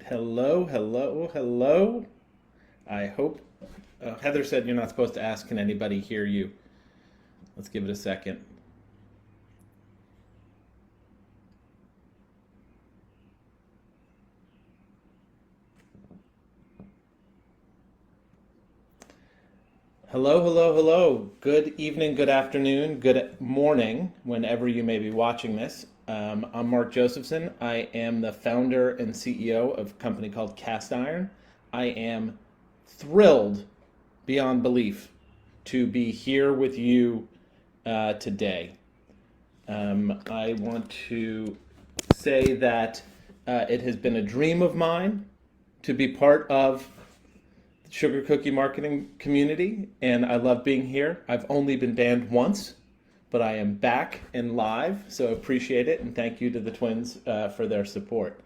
Hello, hello, hello. I hope. Heather said you're not supposed to ask, can anybody hear you? Let's give it a second. Hello, hello, hello. Good evening, good afternoon, good morning, whenever you may be watching this. I'm Mark Josephson. I am the founder and CEO of a company called Castiron. I am thrilled beyond belief to be here with you today. I want to say that it has been a dream of mine to be part of the sugar cookie marketing community, and I love being here. I've only been banned once, but I am back and live, so appreciate it, and thank you to the twins for their support.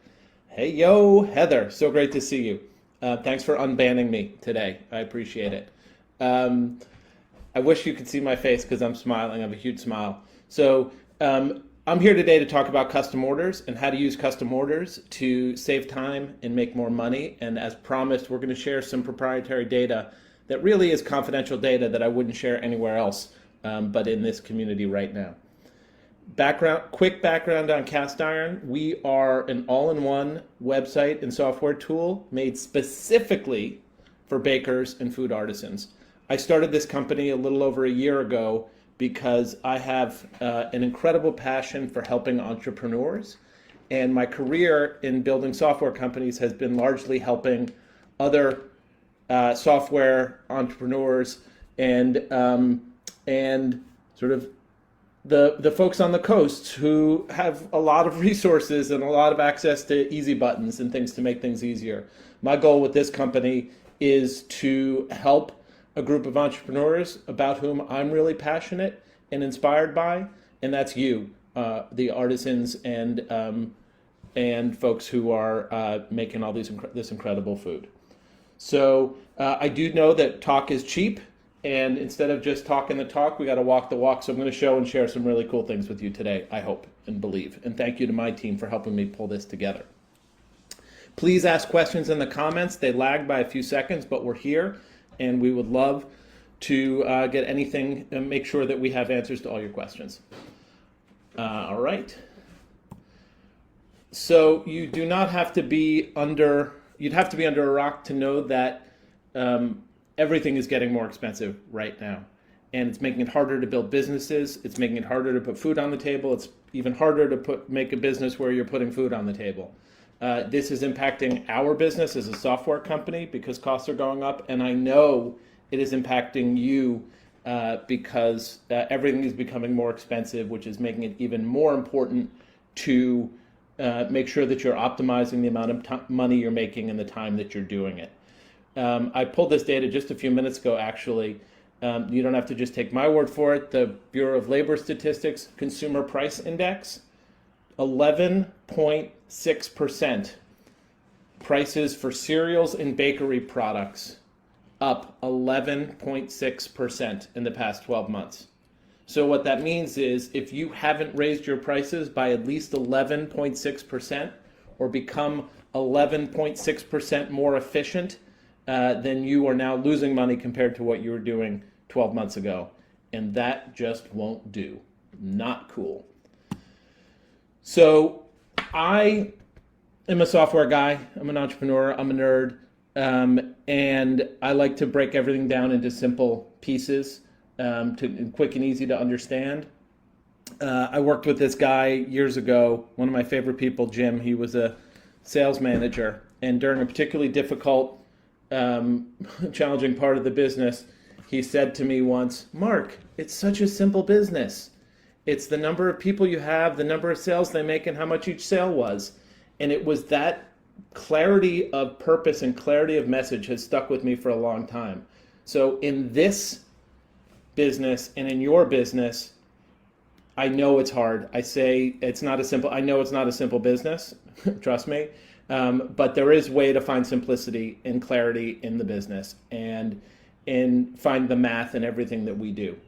Hey, yo, Heather, so great to see you. Thanks for unbanning me today. I appreciate it. Um, I wish you could see my face because I'm smiling. I have a huge smile. So I'm here today to talk about custom orders and how to use custom orders to save time and make more money. And as promised, we're going to share some proprietary data that really is confidential data that I wouldn't share anywhere else, but in this community right now. Quick background on Castiron. We are an all-in-one website and software tool made specifically for bakers and food artisans. I started this company a little over a year ago because I have an incredible passion for helping entrepreneurs. And my career in building software companies has been largely helping other software entrepreneurs and sort of the folks on the coast who have a lot of resources and a lot of access to easy buttons and things to make things easier. My goal with this company is to help a group of entrepreneurs about whom I'm really passionate and inspired by, and that's you, the artisans and folks who are making all this incredible food. So I do know that talk is cheap, and instead of just talking the talk, we got to walk the walk. So I'm going to show and share some really cool things with you today, I hope and believe. And thank you to my team for helping me pull this together. Please ask questions in the comments. They lag by a few seconds, but we're here, and we would love to get anything and make sure that we have answers to all your questions. All right. So you do not have to be under, you'd have to be under a rock to know that everything is getting more expensive right now. And it's making it harder to build businesses. It's making it harder to put food on the table. It's even harder to make a business where you're putting food on the table. This is impacting our business as a software company because costs are going up. And I know it is impacting you because everything is becoming more expensive, which is making it even more important to make sure that you're optimizing the amount of money you're making and the time that you're doing it. I pulled this data just a few minutes ago, actually. You don't have to just take my word for it. The Bureau of Labor Statistics Consumer Price Index, 11.6%. Prices for cereals and bakery products up 11.6% in the past 12 months. So what that means is if you haven't raised your prices by at least 11.6% or become 11.6% more efficient, then you are now losing money compared to what you were doing 12 months ago. And that just won't do. Not cool. So I am a software guy. I'm an entrepreneur. I'm a nerd. And I like to break everything down into simple pieces, quick and easy to understand. I worked with this guy years ago, one of my favorite people, Jim. He was a sales manager. And during a particularly difficult challenging part of the business, he said to me once, Mark, it's such a simple business. It's the number of people you have, the number of sales they make, and how much each sale was. And it was that clarity of purpose and clarity of message has stuck with me for a long time. So in this business and in your business, I know it's hard. I know it's not a simple business, trust me. But there is a way to find simplicity and clarity in the business and find the math in everything that we do.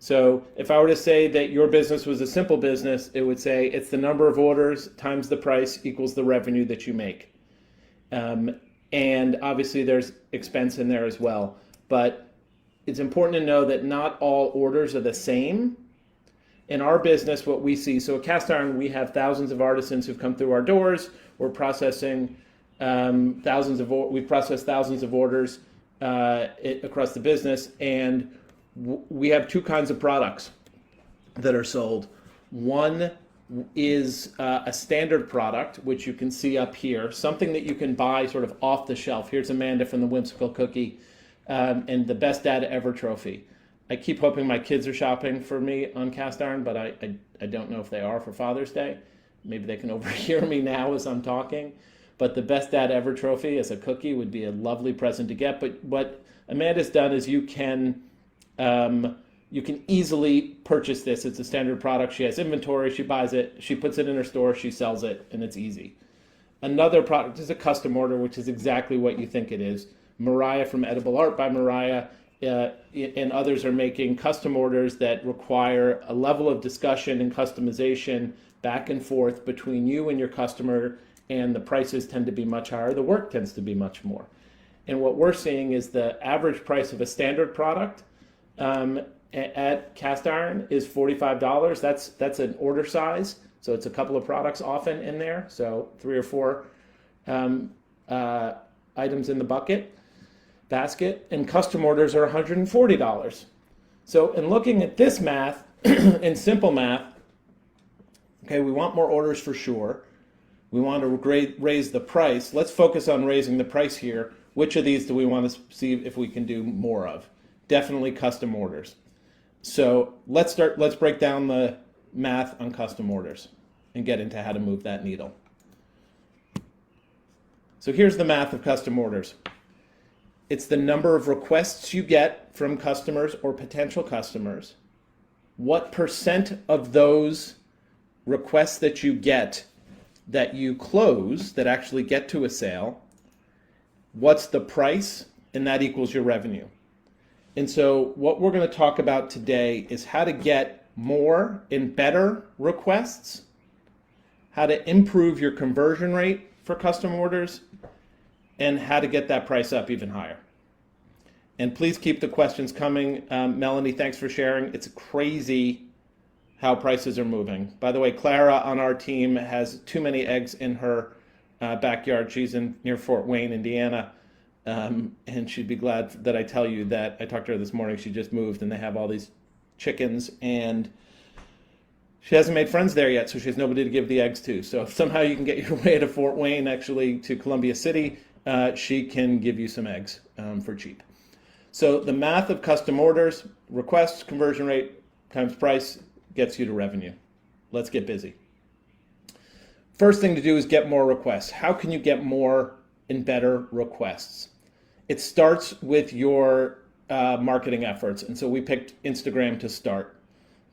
So if I were to say that your business was a simple business, it would say it's the number of orders times the price equals the revenue that you make. And obviously there's expense in there as well. But it's important to know that not all orders are the same. In our business, what we see, so at Castiron, we have thousands of artisans who've come through our doors. We're processing we've processed thousands of orders across the business, and we have two kinds of products that are sold. One is a standard product, which you can see up here, something that you can buy sort of off the shelf. Here's Amanda from the Whimsical Cookie and the Best Dad Ever trophy. I keep hoping my kids are shopping for me on Castiron, but I don't know if they are for Father's Day. Maybe they can overhear me now as I'm talking. But the Best Dad Ever trophy as a cookie would be a lovely present to get. But what Amanda's done is you can easily purchase this. It's a standard product. She has inventory. She buys it. She puts it in her store. She sells it, and it's easy. Another product is a custom order, which is exactly what you think it is. Mariah from Edible Art by Mariah and others are making custom orders that require a level of discussion and customization back and forth between you and your customer, and the prices tend to be much higher. The work tends to be much more. And what we're seeing is the average price of a standard product at Castiron is $45. That's an order size, so it's a couple of products often in there, so 3 or 4 items in the basket, and custom orders are $140. So in looking at this math, in simple math, okay, we want more orders for sure. We want to raise the price. Let's focus on raising the price here. Which of these do we want to see if we can do more of? Definitely custom orders. So let's break down the math on custom orders and get into how to move that needle. So here's the math of custom orders. It's the number of requests you get from customers or potential customers. What percent of those requests that you get that you close, that actually get to a sale, what's the price, and that equals your revenue. And so what we're going to talk about today is how to get more and better requests, how to improve your conversion rate for custom orders, and how to get that price up even higher. And please keep the questions coming. Melanie, thanks for sharing. It's crazy how prices are moving. By the way, Clara on our team has too many eggs in her backyard. She's near Fort Wayne, Indiana. And she'd be glad that I tell you that I talked to her this morning. She just moved and they have all these chickens, and she hasn't made friends there yet, so she has nobody to give the eggs to. So if somehow you can get your way to Fort Wayne, actually to Columbia City, she can give you some eggs for cheap. So the math of custom orders, requests, conversion rate times price gets you to revenue. Let's get busy. First thing to do is get more requests. How can you get more and better requests? It starts with your marketing efforts. And so we picked Instagram to start.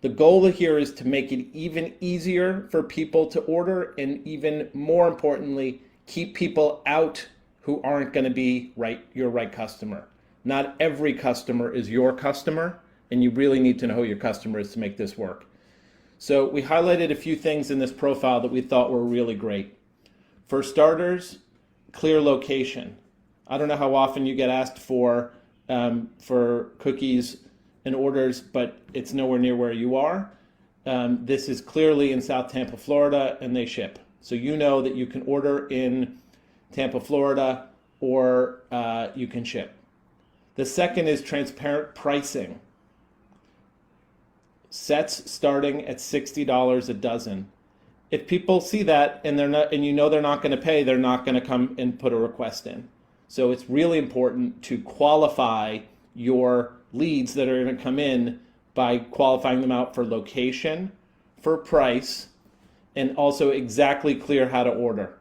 The goal here is to make it even easier for people to order, and even more importantly, keep people out who aren't going to be your right customer. Not every customer is your customer, and you really need to know who your customer is to make this work. So we highlighted a few things in this profile that we thought were really great. For starters, clear location. I don't know how often you get asked for cookies and orders, but it's nowhere near where you are. This is clearly in South Tampa, Florida, and they ship. So you know that you can order in Tampa, Florida, or you can ship. The second is transparent pricing. Sets starting at $60 a dozen. If people see that and they're not, and you know they're not going to pay, they're not going to come and put a request in. So it's really important to qualify your leads that are going to come in by qualifying them out for location, for price, and also exactly clear how to order.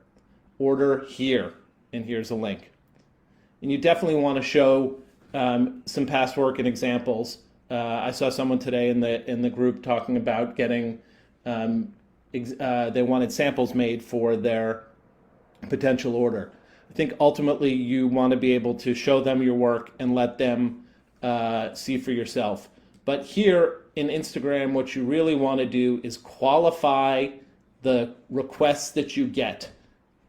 Order here, and here's a link. And you definitely want to show some past work and examples. I saw someone today in the group talking about getting, they wanted samples made for their potential order. I think ultimately you want to be able to show them your work and let them see for yourself. But here in Instagram, what you really want to do is qualify the requests that you get.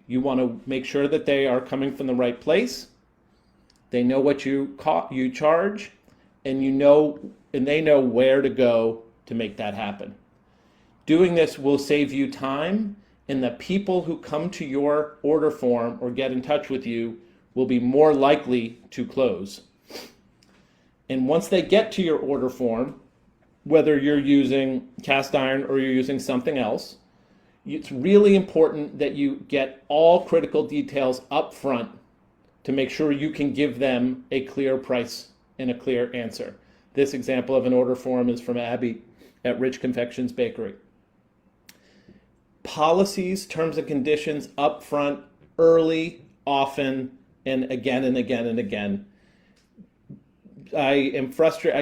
You want to make sure that they are coming from the right place. They know what you charge, and they know where to go to make that happen. Doing this will save you time, and the people who come to your order form or get in touch with you will be more likely to close. And once they get to your order form, whether you're using Castiron or you're using something else, it's really important that you get all critical details up front to make sure you can give them a clear price and a clear answer. This example of an order form is from Abby at Rich Confections Bakery. Policies, terms and conditions up front, early, often, and again and again and again. I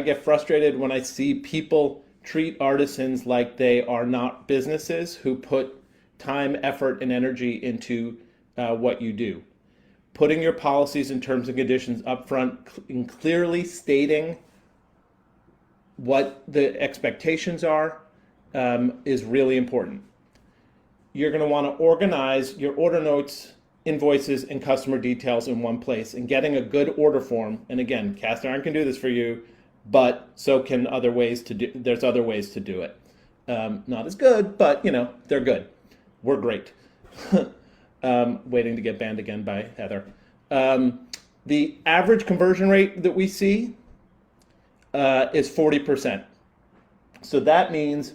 get frustrated when I see people treat artisans like they are not businesses who put time, effort, and energy into what you do. Putting your policies and terms and conditions up front and clearly stating what the expectations are is really important. You're going to want to organize your order notes, invoices, and customer details in one place, and getting a good order form. And again, Castiron can do this for you, but so can there's other ways to do it. Not as good, but they're good. We're great. Waiting to get banned again by Heather. The average conversion rate that we see is 40%. So that means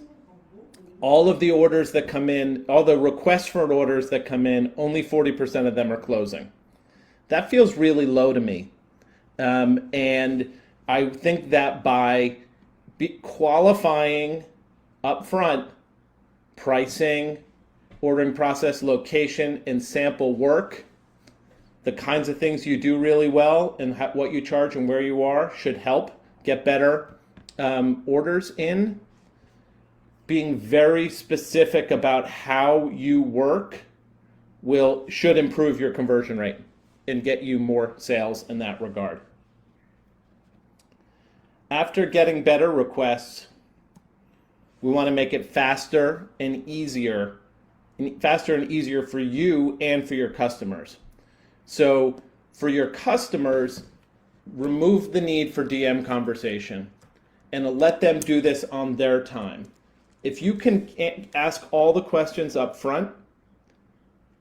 all of the orders that come in, all the requests for orders that come in, only 40% of them are closing. That feels really low to me. And I think that by qualifying upfront pricing, ordering process, location, and sample work, the kinds of things you do really well and what you charge and where you are should help get better orders in. Being very specific about how you work should improve your conversion rate and get you more sales in that regard. After getting better requests, we want to make it faster and easier for you and for your customers. So for your customers, remove the need for DM conversation and let them do this on their time. If you can ask all the questions up front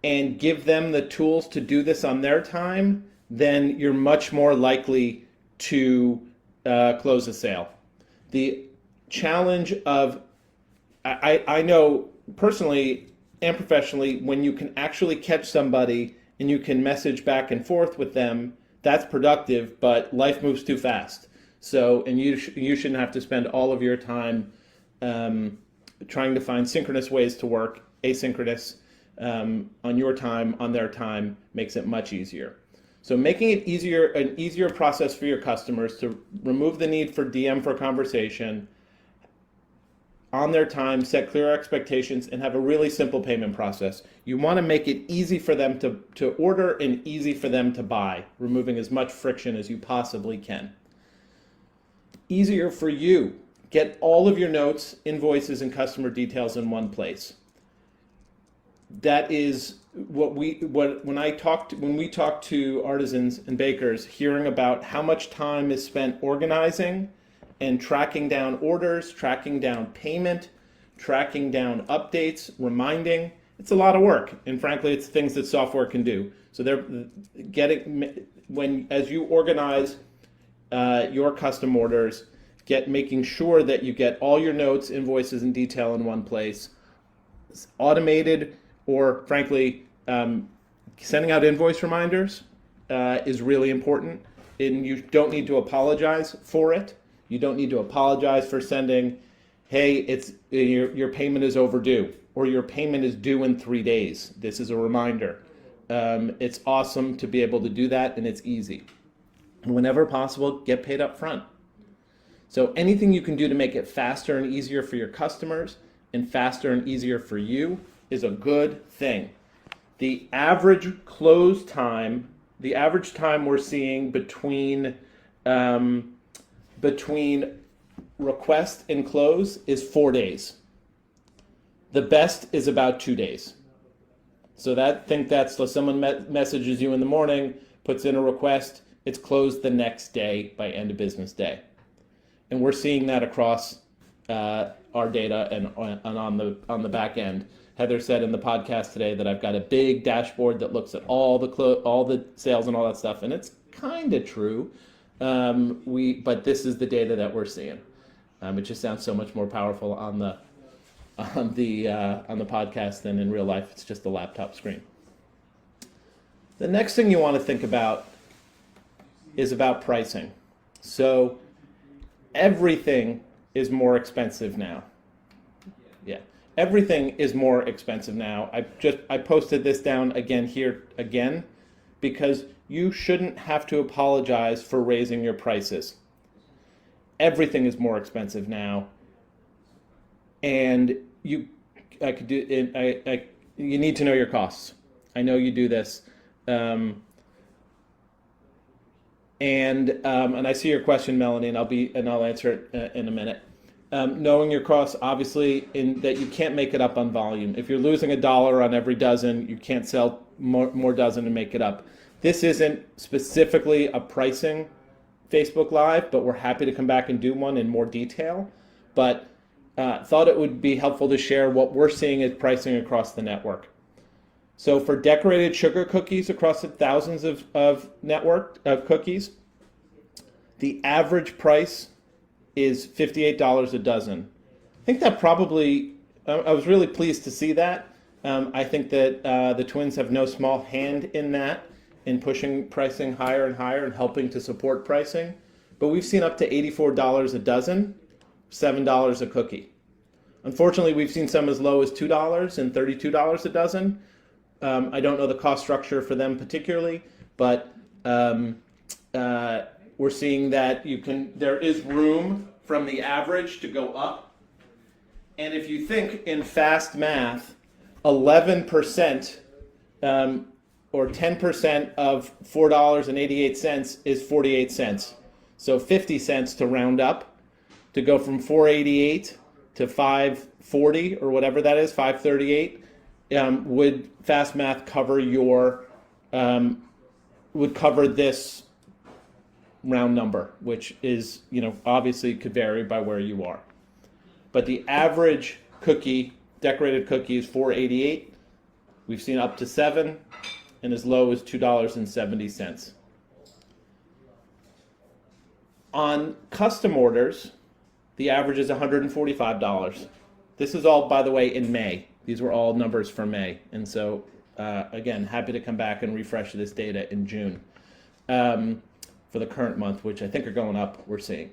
and give them the tools to do this on their time, then you're much more likely to close a sale. The challenge of, I know personally and professionally, when you can actually catch somebody and you can message back and forth with them, that's productive, but life moves too fast. So, and you shouldn't have to spend all of your time trying to find synchronous ways to work. Asynchronous on your time, on their time, makes it much easier. So making it an easier process for your customers to remove the need for DM for conversation, on their time, set clear expectations, and have a really simple payment process. You want to make it easy for them to order and easy for them to buy, removing as much friction as you possibly can. Easier for you. Get all of your notes, invoices, and customer details in one place. That is when we talk to artisans and bakers, hearing about how much time is spent organizing and tracking down orders, tracking down payment, tracking down updates, reminding. It's a lot of work, and frankly, it's things that software can do. So as you organize your custom orders, making sure that you get all your notes, invoices, and detail in one place. Automated, or frankly, sending out invoice reminders is really important, and you don't need to apologize for it. You don't need to apologize for sending, hey, your payment is overdue, or your payment is due in 3 days. This is a reminder. It's awesome to be able to do that, and it's easy. And whenever possible, get paid up front. So anything you can do to make it faster and easier for your customers and faster and easier for you is a good thing. The average close time, the average time we're seeing between request and close is 4 days. The best is about 2 days. So so someone messages you in the morning, puts in a request, it's closed the next day by end of business day. And we're seeing that across our data and on the back end. Heather said in the podcast today that I've got a big dashboard that looks at all the sales and all that stuff, and it's kind of true. But this is the data that we're seeing. It just sounds so much more powerful on the podcast than in real life. It's just a laptop screen. The next thing you want to think about is about pricing. So everything is more expensive now. Yeah, everything is more expensive now. I posted this down again because you shouldn't have to apologize for raising your prices. Everything is more expensive now, and you need to know your costs. I know you do this, and I see your question, Melanie, and I'll answer it in a minute. Knowing your costs, obviously, in that you can't make it up on volume. If you're losing $1 on every dozen, you can't sell more dozen and make it up. This isn't specifically a pricing Facebook Live, but we're happy to come back and do one in more detail. But thought it would be helpful to share what we're seeing as pricing across the network. So for decorated sugar cookies across the thousands of cookies, the average price is $58 a dozen. I think that probably, I was really pleased to see that. I think that the twins have no small hand in that, in pushing pricing higher and higher and helping to support pricing. But we've seen up to $84 a dozen, $7 a cookie. Unfortunately, we've seen some as low as $2 and $32 a dozen. I don't know the cost structure for them particularly, but we're seeing that there is room from the average to go up. And if you think in fast math, 11% or 10% of $4.88 is 48 cents. So 50 cents to round up, to go from 488 to 540 or whatever that is, 538. Would fast math cover would cover this round number, which is, obviously could vary by where you are. But the average decorated cookie is $4.88. We've seen up to $7 and as low as $2.70. On custom orders, the average is $145. This is all, by the way, in May. These were all numbers for May. And so, again, happy to come back and refresh this data in June for the current month, which I think are going up, we're seeing.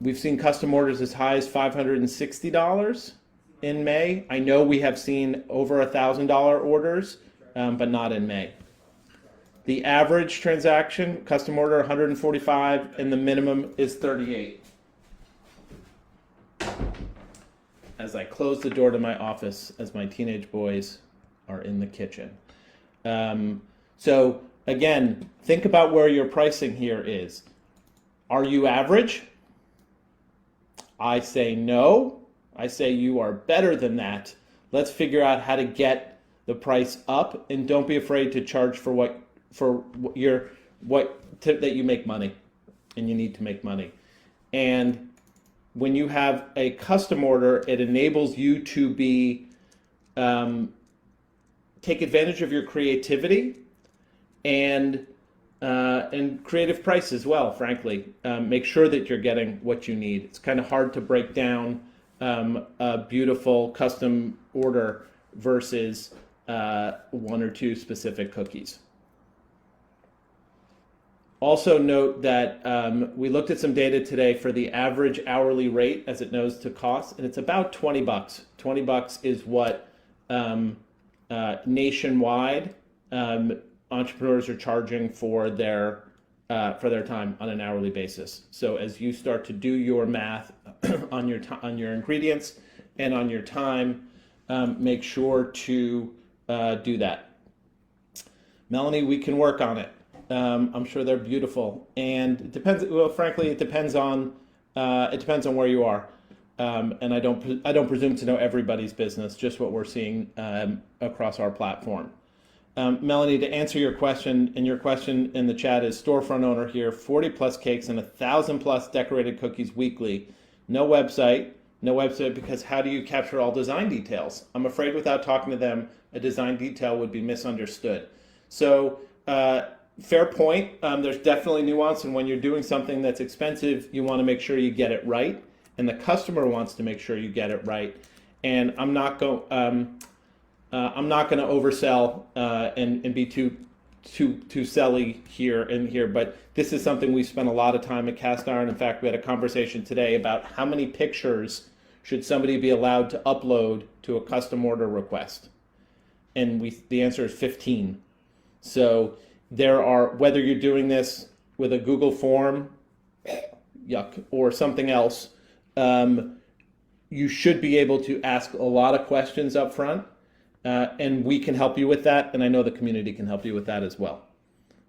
We've seen custom orders as high as $560 in May. I know we have seen over $1,000 orders, but not in May. The average transaction, custom order, $145, and the minimum is $38. As I close the door to my office, as my teenage boys are in the kitchen. So again, think about where your pricing here is. Are you average? I say no. I say you are better than that. Let's figure out how to get the price up, and don't be afraid to charge that you make money, and you need to make money. And when you have a custom order, it enables you to take advantage of your creativity and creative price as well, frankly. Make sure that you're getting what you need. It's kind of hard to break down a beautiful custom order versus one or two specific cookies. Also note that we looked at some data today for the average hourly rate as it knows to cost, and it's about $20. $20 is what nationwide entrepreneurs are charging for their time on an hourly basis. So as you start to do your math on your ingredients and on your time, make sure to do that. Melanie, we can work on it. I'm sure they're beautiful, and it depends. Well, frankly, it depends on where you are. and I don't presume to know everybody's business, just what we're seeing across our platform. Melanie, to answer your question, and your question in the chat is storefront owner here, 40 plus cakes and 1,000 plus decorated cookies weekly. No website because how do you capture all design details? I'm afraid without talking to them, a design detail would be misunderstood. So fair point. There's definitely nuance, and when you're doing something that's expensive, you want to make sure you get it right, and the customer wants to make sure you get it right. And I'm not going to oversell and be too selly here, but this is something we spent a lot of time at Castiron. In fact, we had a conversation today about how many pictures should somebody be allowed to upload to a custom order request, and the answer is 15. So there are, whether you're doing this with a Google form, yuck, or something else, you should be able to ask a lot of questions up front. And we can help you with that, and I know the community can help you with that as well.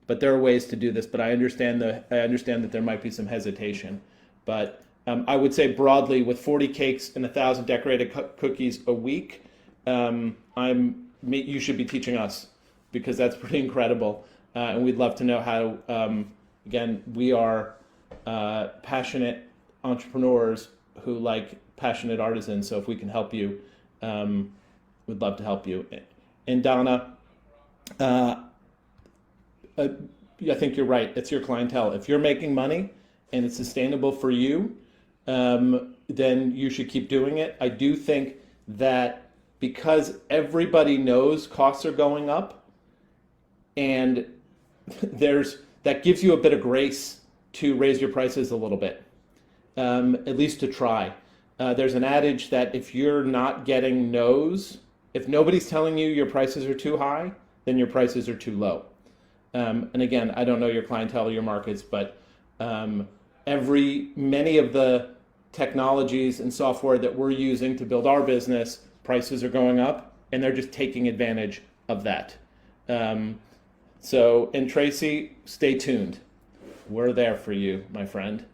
But there are ways to do this. But I understand that there might be some hesitation. But I would say broadly, with 40 cakes and 1,000 decorated cookies a week, you should be teaching us, because that's pretty incredible. And we'd love to know how. Again, we are passionate entrepreneurs who like passionate artisans. So if we can help you. Would love to help you. And Donna, I think you're right. It's your clientele. If you're making money and it's sustainable for you, then you should keep doing it. I do think that because everybody knows costs are going up, and that gives you a bit of grace to raise your prices a little bit, at least to try. There's an adage that if you're not getting no's, if nobody's telling you your prices are too high, then your prices are too low. And again, I don't know your clientele or your markets, but many of the technologies and software that we're using to build our business, prices are going up, and they're just taking advantage of that. And Tracy, stay tuned. We're there for you, my friend.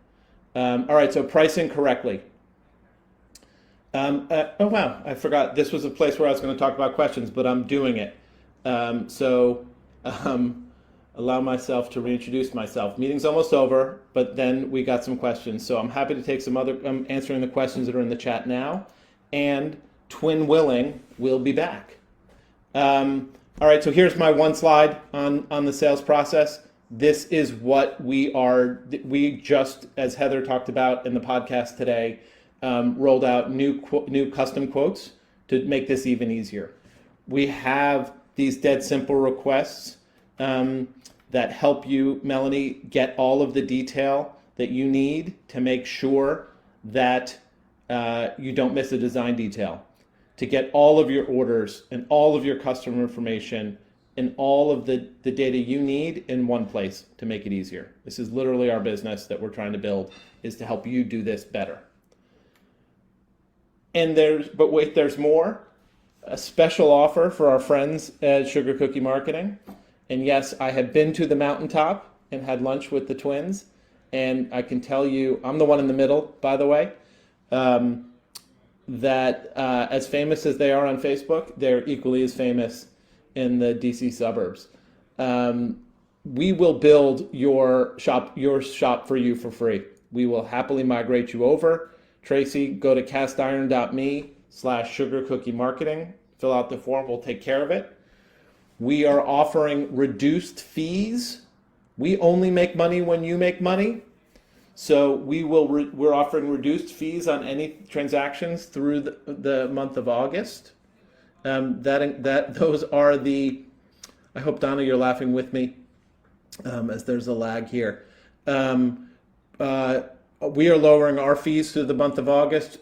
All right, so pricing correctly. Oh wow, I forgot. This was a place where I was going to talk about questions, but I'm doing it. Allow myself to reintroduce myself. Meeting's almost over, but then we got some questions. So I'm happy to take some other, answering the questions that are in the chat now. And twin willing, we'll be back. All right, so here's my one slide on the sales process. This is what we just, as Heather talked about in the podcast today, rolled out new custom quotes to make this even easier. We have these dead simple requests that help you, Melanie, get all of the detail that you need to make sure that you don't miss a design detail, to get all of your orders and all of your customer information and all of the data you need in one place to make it easier. This is literally our business that we're trying to build, is to help you do this better. But wait, there's more. A special offer for our friends at Sugar Cookie Marketing. And yes, I have been to the mountaintop and had lunch with the twins. And I can tell you, I'm the one in the middle, by the way, that as famous as they are on Facebook, they're equally as famous in the DC suburbs. We will build your shop for you for free. We will happily migrate you over. Tracy, go to castiron.me/sugarcookiemarketing. Fill out the form. We'll take care of it. We are offering reduced fees. We only make money when you make money. So we're offering reduced fees on any transactions through the month of August. Those are the. I hope, Donna, you're laughing with me, as there's a lag here. We are lowering our fees through the month of August.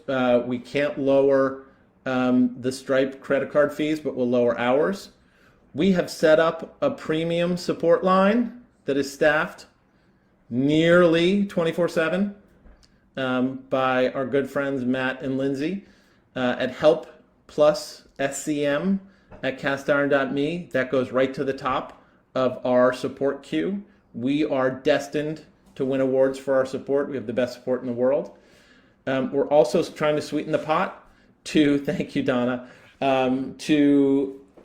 We can't lower the Stripe credit card fees, but we'll lower ours. We have set up a premium support line that is staffed nearly 24/7 by our good friends Matt and Lindsay at Help Plus SCM at castiron.me. That goes right to the top of our support queue. We are destined to win awards for our support. We have the best support in the world. We're also trying to sweeten the pot to, thank you, Donna, we're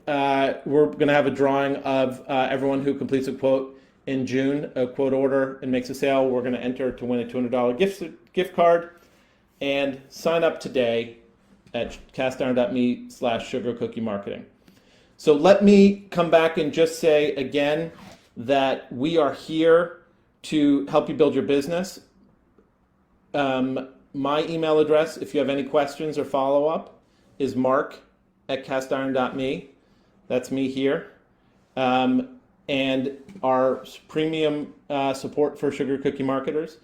going to have a drawing of everyone who completes a quote in June, a quote order, and makes a sale. We're going to enter to win a $200 gift card. And sign up today at castiron.me/sugarcookiemarketing. So let me come back and just say again that we are here to help you build your business. My email address, if you have any questions or follow-up, is mark@castiron.me. That's me here. And our premium support for sugar cookie marketers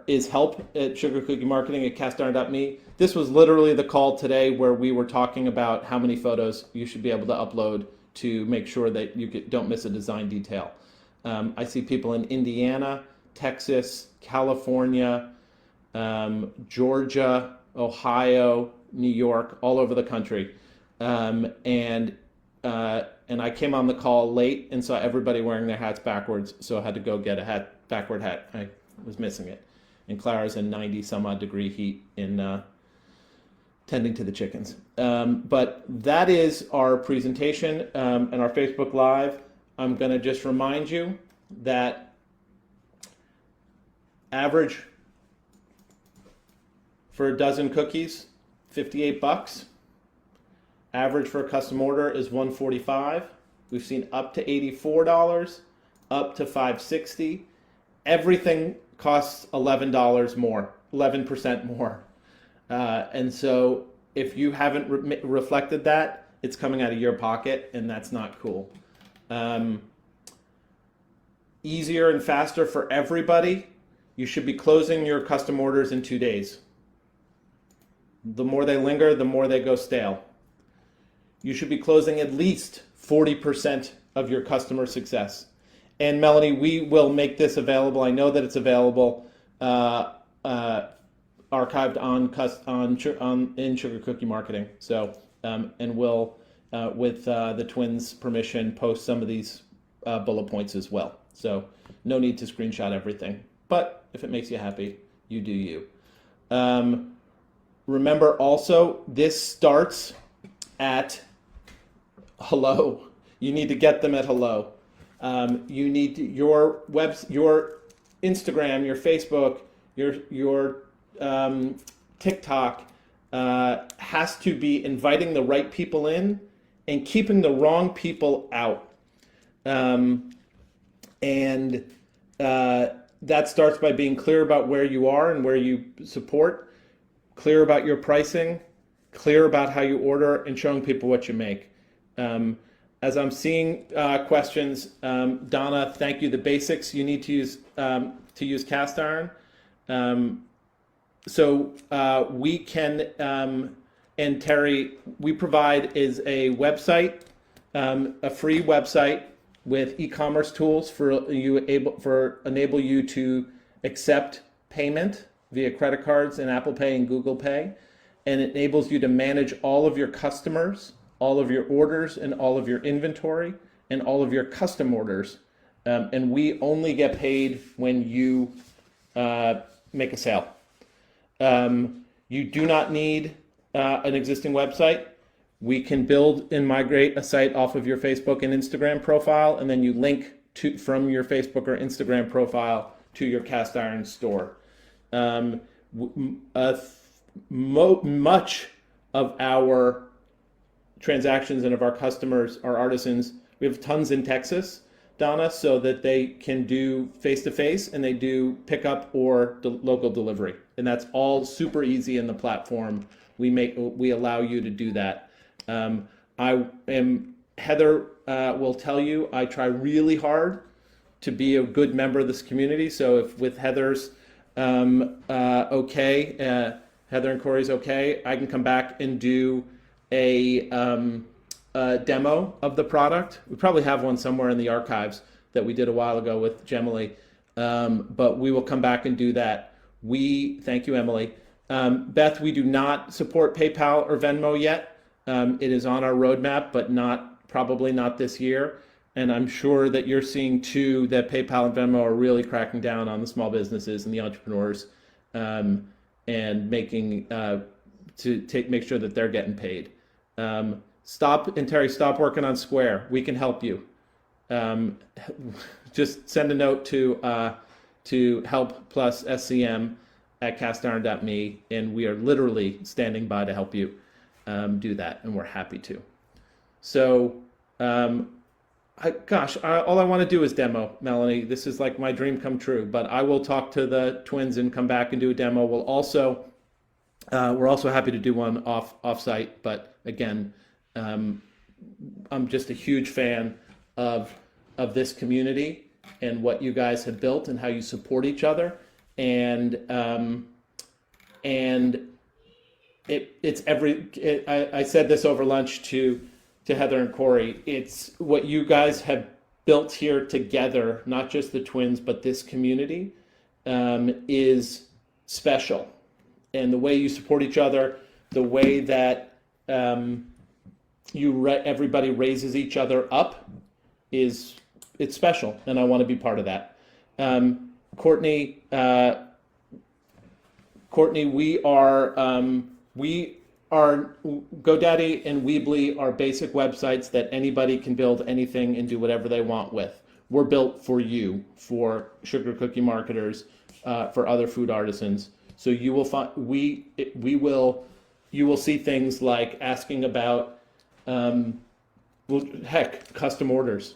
is help at sugarcookiemarketing@castiron.me. This was literally the call today where we were talking about how many photos you should be able to upload to make sure that you don't miss a design detail. I see people in Indiana, Texas, California, Georgia, Ohio, New York, all over the country. And I came on the call late and saw everybody wearing their hats backwards, so I had to go get a backward hat. I was missing it. And Clara's in 90 some odd degree heat in tending to the chickens. But that is our presentation and our Facebook Live. I'm going to just remind you that average for a dozen cookies, $58. Average for a custom order is $145. We've seen up to $84, up to $560. Everything costs $11 more, 11% more. And so if you haven't reflected that, it's coming out of your pocket, and that's not cool. Easier and faster for everybody. You should be closing your custom orders in 2 days. The more they linger, the more they go stale. You should be closing at least 40% of your customer success. And Melanie, we will make this available. I know that it's available, archived in Sugar Cookie Marketing. So, and we'll, with the twins' permission, post some of these bullet points as well. So, no need to screenshot everything. But if it makes you happy, you do you. Remember also, this starts at hello. You need to get them at hello. You need to, your Instagram, your Facebook, your TikTok has to be inviting the right people in and keeping the wrong people out. That starts by being clear about where you are and where you support, clear about your pricing, clear about how you order, and showing people what you make. As I'm seeing questions, Donna, thank you. The basics you need to use Castiron. So we can, and Terry, we provide is a website, a free website with e-commerce tools enable you to accept payment via credit cards and Apple Pay and Google Pay, and it enables you to manage all of your customers, all of your orders, and all of your inventory, and all of your custom orders. And we only get paid when you make a sale. You do not need an existing website. We can build and migrate a site off of your Facebook and Instagram profile, and then you link from your Facebook or Instagram profile to your Castiron store. Much of our transactions and of our customers are artisans. We have tons in Texas, Donna, so that they can do face-to-face and they do pickup or local delivery. And that's all super easy in the platform. We allow you to do that. Heather will tell you, I try really hard to be a good member of this community. So if with Heather's okay, Heather and Corey's okay, I can come back and do a demo of the product. We probably have one somewhere in the archives that we did a while ago with Gemily, but we will come back and do that. Thank you, Emily. Beth, we do not support PayPal or Venmo yet. It is on our roadmap, but probably not this year. And I'm sure that you're seeing too that PayPal and Venmo are really cracking down on the small businesses and the entrepreneurs. and making make sure that they're getting paid. Terry, stop working on Square. We can help you. Just send a note to help plus SCM at castiron.me, and we are literally standing by to help you do that, and we're happy to. So, all I want to do is demo, Melanie. This is like my dream come true, but I will talk to the twins and come back and do a demo. We're also happy to do one off-site, but again, I'm just a huge fan of this community and what you guys have built and how you support each other. And I said this over lunch to Heather and Corey. It's what you guys have built here together, not just the twins, but this community, is special. And the way you support each other, the way that everybody raises each other up, it's special, and I want to be part of that. Courtney, we are GoDaddy and Weebly are basic websites that anybody can build anything and do whatever they want with. We're built for you, for sugar cookie marketers, for other food artisans. So you will find you will see things like asking about custom orders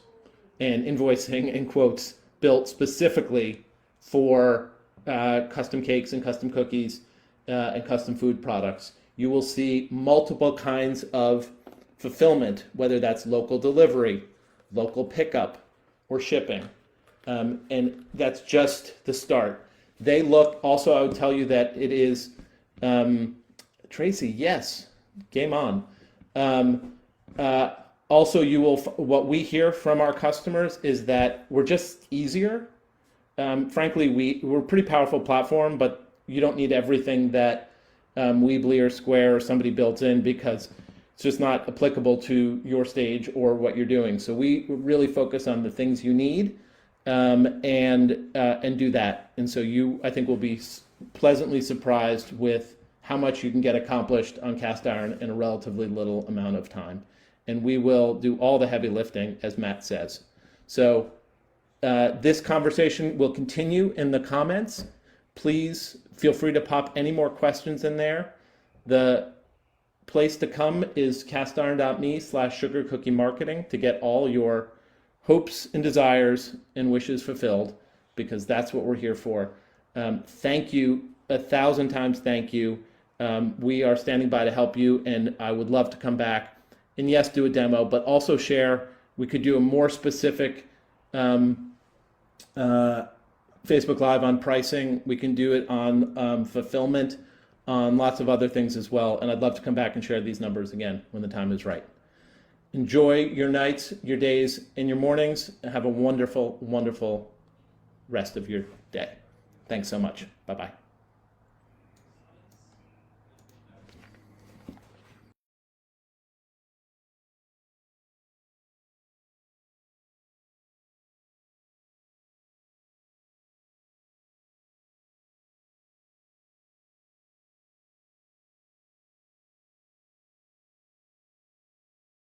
and invoicing and quotes built specifically for custom cakes and custom cookies and custom food products. You will see multiple kinds of fulfillment, whether that's local delivery, local pickup, or shipping. And that's just the start. I would tell you that it is, Tracy, yes, game on. Also, what we hear from our customers is that we're just easier. Frankly, we're a pretty powerful platform, but you don't need everything that Weebly or Square or somebody built in, because it's just not applicable to your stage or what you're doing. So we really focus on the things you need and do that. And so I think, will be pleasantly surprised with how much you can get accomplished on Castiron in a relatively little amount of time. And we will do all the heavy lifting, as Matt says. So this conversation will continue in the comments. Please feel free to pop any more questions in there. The place to come is castiron.me/sugarcookiemarketing to get all your hopes and desires and wishes fulfilled, because that's what we're here for. Thank you 1,000 times. Thank you. We are standing by to help you, and I would love to come back and yes, do a demo, but also share. We could do a more specific Facebook Live on pricing. We can do it on fulfillment, on lots of other things as well. And I'd love to come back and share these numbers again when the time is right. Enjoy your nights, your days, and your mornings, and have a wonderful, wonderful rest of your day. Thanks so much. Bye-bye.